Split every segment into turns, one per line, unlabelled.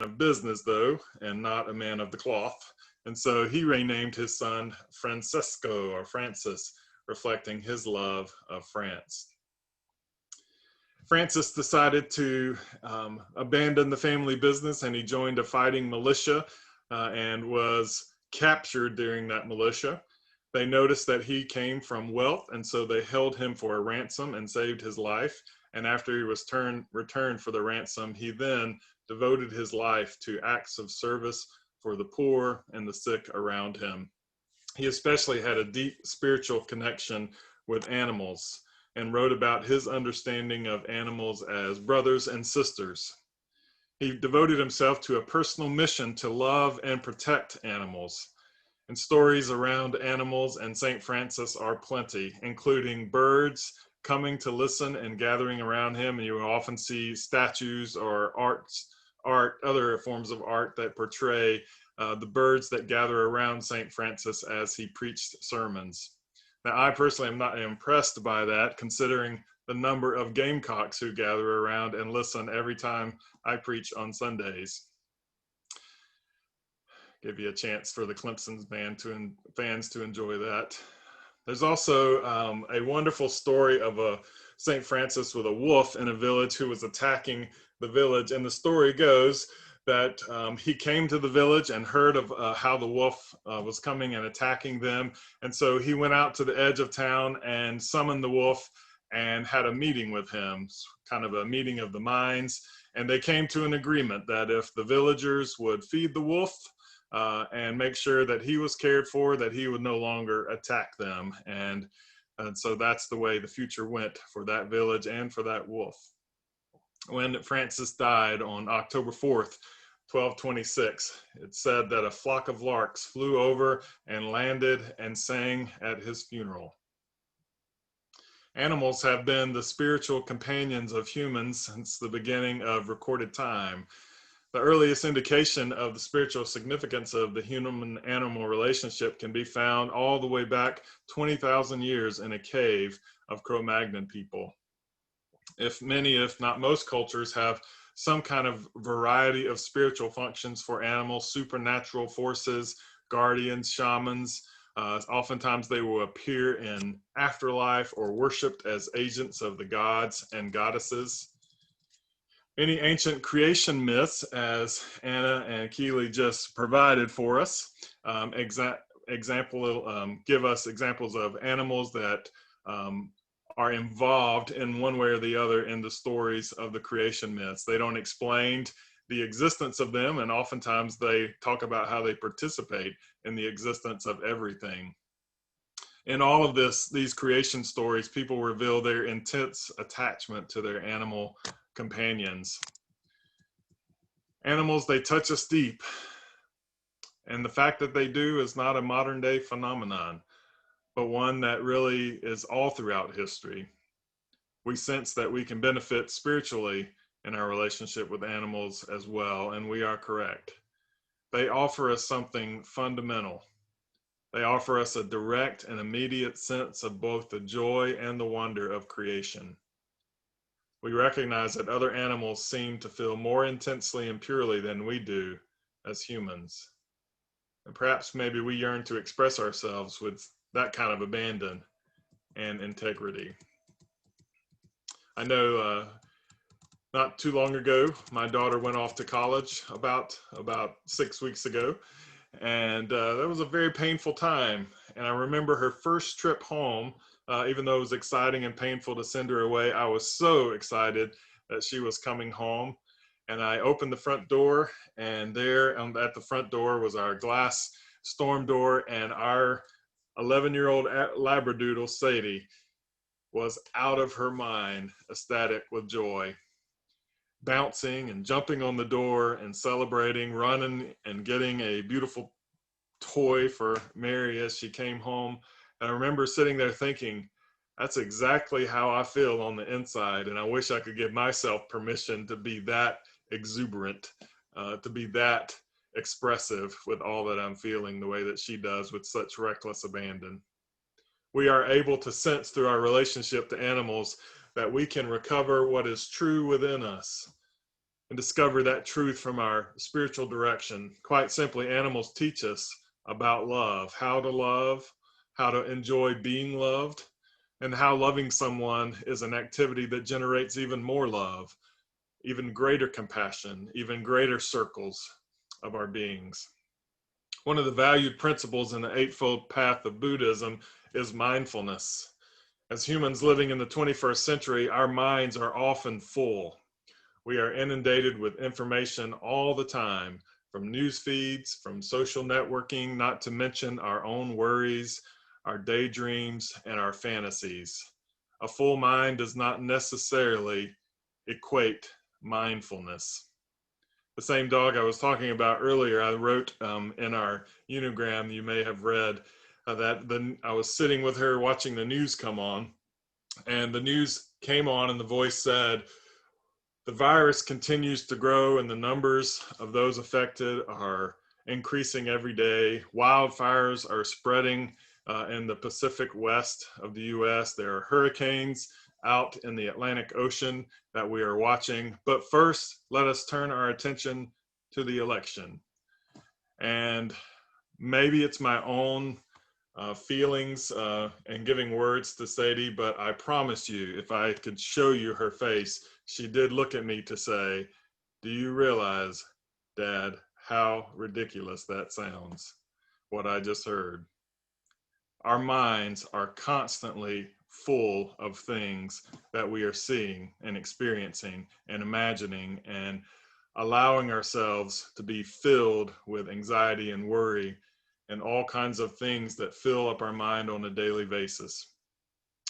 of business, though, and not a man of the cloth. And so he renamed his son Francesco, or Francis, reflecting his love of France. Francis decided to abandon the family business, and he joined a fighting militia and was captured during that militia. They noticed that he came from wealth, and so they held him for a ransom and saved his life. And after he was returned for the ransom, he then devoted his life to acts of service for the poor and the sick around him. He especially had a deep spiritual connection with animals and wrote about his understanding of animals as brothers and sisters. He devoted himself to a personal mission to love and protect animals. And stories around animals and St. Francis are plenty, including birds coming to listen and gathering around him. And you will often see statues or other forms of art that portray the birds that gather around St. Francis as he preached sermons. Now, I personally am not impressed by that, considering the number of gamecocks who gather around and listen every time I preach on Sundays. Give you a chance for the Clemson's fans to enjoy that. There's also a wonderful story of a St. Francis with a wolf in a village who was attacking the village. And the story goes that he came to the village and heard of how the wolf was coming and attacking them. And so he went out to the edge of town and summoned the wolf and had a meeting with him, kind of a meeting of the minds. And they came to an agreement that if the villagers would feed the wolf, and make sure that he was cared for, that he would no longer attack them. And so that's the way the future went for that village and for that wolf. When Francis died on October 4th, 1226, it said that a flock of larks flew over and landed and sang at his funeral. Animals have been the spiritual companions of humans since the beginning of recorded time. The earliest indication of the spiritual significance of the human-animal relationship can be found all the way back 20,000 years in a cave of Cro-Magnon people. If not most cultures have some kind of variety of spiritual functions for animals, supernatural forces, guardians, shamans. Oftentimes they will appear in afterlife or worshipped as agents of the gods and goddesses. Many ancient creation myths, as Anna and Keely just provided for us, give us examples of animals that are involved in one way or the other in the stories of the creation myths. They don't explain the existence of them, and oftentimes they talk about how they participate in the existence of everything. In all of these creation stories, people reveal their intense attachment to their animal companions. Animals, they touch us deep. And the fact that they do is not a modern day phenomenon, but one that really is all throughout history. We sense that we can benefit spiritually in our relationship with animals as well, and we are correct. They offer us something fundamental. They offer us a direct and immediate sense of both the joy and the wonder of creation. We recognize that other animals seem to feel more intensely and purely than we do as humans. And perhaps maybe we yearn to express ourselves with that kind of abandon and integrity. I know not too long ago, my daughter went off to college about 6 weeks ago, and that was a very painful time. And I remember her first trip home. Even though it was exciting and painful to send her away, I was so excited that she was coming home. And I opened the front door, and there at the front door was our glass storm door, and our 11-year-old Labradoodle, Sadie, was out of her mind, ecstatic with joy, bouncing and jumping on the door and celebrating, running and getting a beautiful toy for Mary as she came home. And I remember sitting there thinking, that's exactly how I feel on the inside. And I wish I could give myself permission to be that exuberant, to be that expressive with all that I'm feeling the way that she does with such reckless abandon. We are able to sense through our relationship to animals that we can recover what is true within us. and discover that truth from our spiritual direction. Quite simply, animals teach us about love, how to enjoy being loved, and how loving someone is an activity that generates even more love, even greater compassion, even greater circles of our beings. One of the valued principles in the Eightfold Path of Buddhism is mindfulness. As humans living in the 21st century, our minds are often full. We are inundated with information all the time, from news feeds, from social networking, not to mention our own worries, our daydreams, and our fantasies. A full mind does not necessarily equate mindfulness. The same dog I was talking about earlier, I wrote in our unigram, you may have read, I was sitting with her watching the news come on, and the news came on and the voice said, "The virus continues to grow and the numbers of those affected are increasing every day. Wildfires are spreading in the Pacific West of the US. There are hurricanes out in the Atlantic Ocean that we are watching. But first, let us turn our attention to the election." And maybe it's my own feelings and giving words to Sadie, but I promise you, if I could show you her face, she did look at me to say, "Do you realize, Dad, how ridiculous that sounds, what I just heard?" Our minds are constantly full of things that we are seeing and experiencing and imagining and allowing ourselves to be filled with anxiety and worry and all kinds of things that fill up our mind on a daily basis.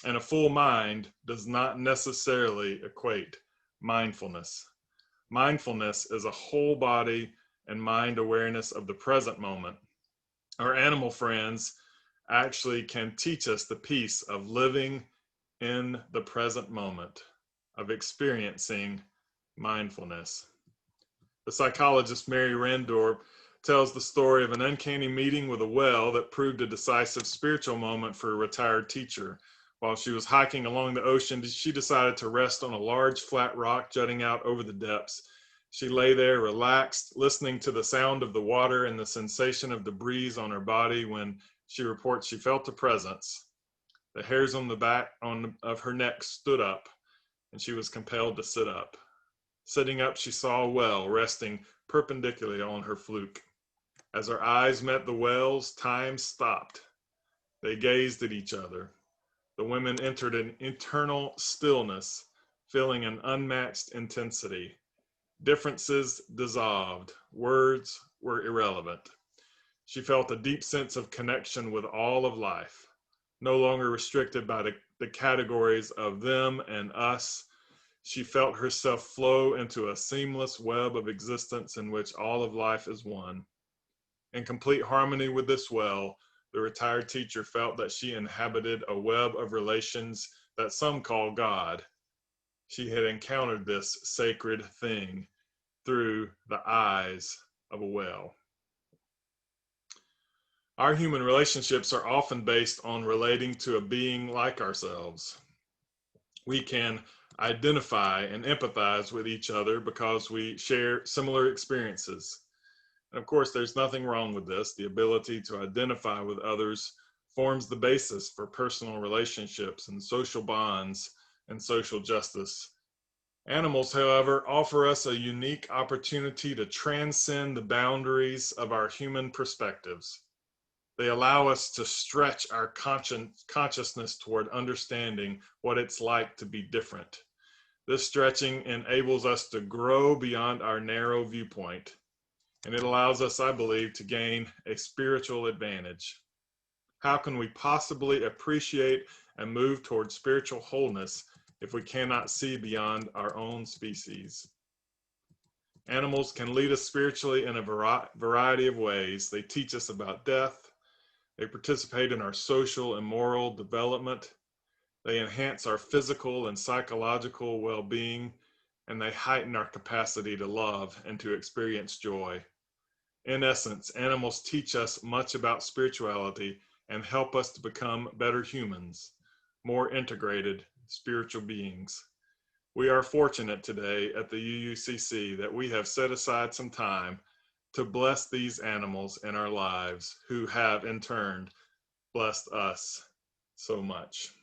And a full mind does not necessarily equate mindfulness. Mindfulness is a whole body and mind awareness of the present moment. Our animal friends actually can teach us the peace of living in the present moment, of experiencing mindfulness. The psychologist Mary Randorp tells the story of an uncanny meeting with a whale that proved a decisive spiritual moment for a retired teacher. While she was hiking along the ocean, she decided to rest on a large flat rock jutting out over the depths. She lay there relaxed, listening to the sound of the water and the sensation of the breeze on her body when she reports she felt a presence. The hairs on the back of her neck stood up, and she was compelled to sit up. Sitting up, she saw a whale resting perpendicularly on her fluke. As her eyes met the whale's, time stopped. They gazed at each other. The women entered an internal stillness, feeling an unmatched intensity. Differences dissolved. Words were irrelevant. She felt a deep sense of connection with all of life, no longer restricted by the categories of them and us. She felt herself flow into a seamless web of existence in which all of life is one. In complete harmony with this well, the retired teacher felt that she inhabited a web of relations that some call God. She had encountered this sacred thing through the eyes of a whale. Our human relationships are often based on relating to a being like ourselves. We can identify and empathize with each other because we share similar experiences. And of course, there's nothing wrong with this. The ability to identify with others forms the basis for personal relationships and social bonds and social justice. Animals, however, offer us a unique opportunity to transcend the boundaries of our human perspectives. They allow us to stretch our consciousness toward understanding what it's like to be different. This stretching enables us to grow beyond our narrow viewpoint, and it allows us, I believe, to gain a spiritual advantage. How can we possibly appreciate and move toward spiritual wholeness if we cannot see beyond our own species? Animals can lead us spiritually in a variety of ways. They teach us about death. They participate in our social and moral development. They enhance our physical and psychological well-being, and they heighten our capacity to love and to experience joy. In essence, animals teach us much about spirituality and help us to become better humans, more integrated spiritual beings. We are fortunate today at the UUCC that we have set aside some time to bless these animals in our lives who have in turn blessed us so much.